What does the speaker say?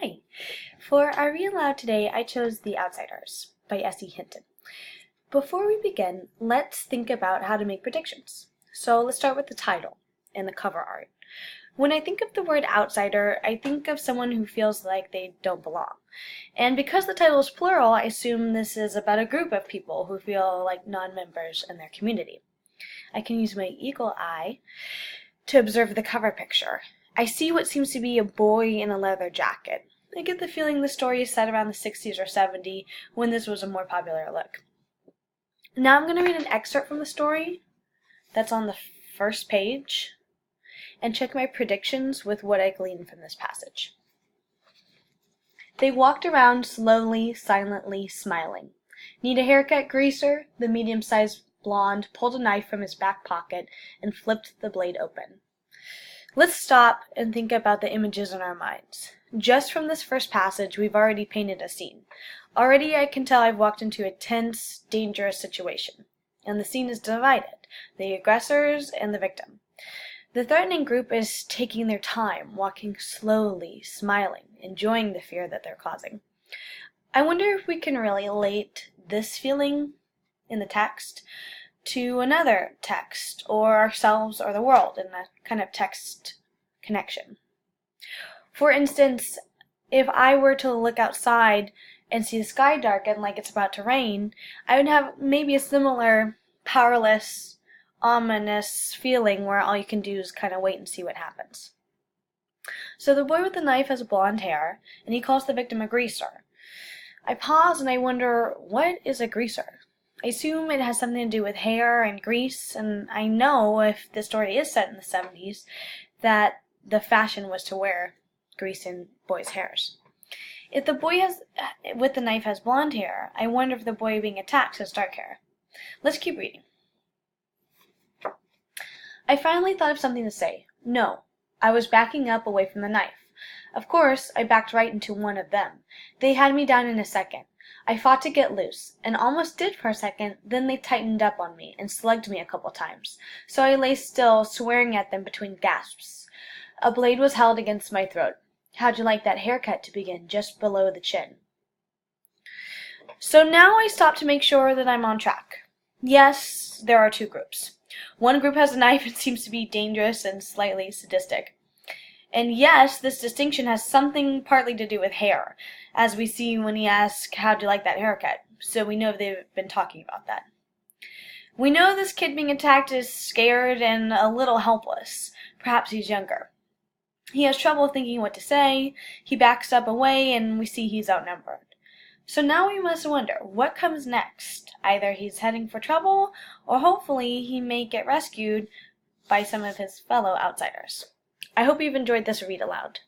Hi! For our read aloud today, I chose The Outsiders by S.E. Hinton. Before we begin, let's think about how to make predictions. So let's start with the title and the cover art. When I think of the word outsider, I think of someone who feels like they don't belong. And because the title is plural, I assume this is about a group of people who feel like non-members in their community. I can use my eagle eye to observe the cover picture. I see what seems to be a boy in a leather jacket. I get the feeling the story is set around the 60s or 70s when this was a more popular look. Now I'm going to read an excerpt from the story that's on the first page and check my predictions with what I gleaned from this passage. They walked around slowly, silently, smiling. Need a haircut, greaser? The medium-sized blonde pulled a knife from his back pocket and flipped the blade open. Let's stop and think about the images in our minds. Just from this first passage, we've already painted a scene. Already I can tell I've walked into a tense, dangerous situation. And the scene is divided, the aggressors and the victim. The threatening group is taking their time, walking slowly, smiling, enjoying the fear that they're causing. I wonder if we can relate this feeling in the text to another text, or ourselves or the world in a kind of text connection. For instance, if I were to look outside and see the sky darken like it's about to rain, I would have maybe a similar powerless, ominous feeling where all you can do is kind of wait and see what happens. So the boy with the knife has blonde hair, and he calls the victim a greaser. I pause and I wonder, what is a greaser? I assume it has something to do with hair and grease, and I know if the story is set in the 70s that the fashion was to wear grease in boys' hairs. If the boy with the knife has blonde hair, I wonder if the boy being attacked has dark hair. Let's keep reading. I finally thought of something to say. No, I was backing up away from the knife. Of course, I backed right into one of them. They had me down in a second. I fought to get loose, and almost did for a second, then they tightened up on me and slugged me a couple times. So I lay still, swearing at them between gasps. A blade was held against my throat. How'd you like that haircut to begin just below the chin? So now I stop to make sure that I'm on track. Yes, there are two groups. One group has a knife and seems to be dangerous and slightly sadistic. And yes, this distinction has something partly to do with hair, as we see when he asks, how'd you like that haircut? So we know they've been talking about that. We know this kid being attacked is scared and a little helpless. Perhaps he's younger. He has trouble thinking what to say, he backs up away, and we see he's outnumbered. So now we must wonder, what comes next? Either he's heading for trouble, or hopefully he may get rescued by some of his fellow outsiders. I hope you've enjoyed this read aloud.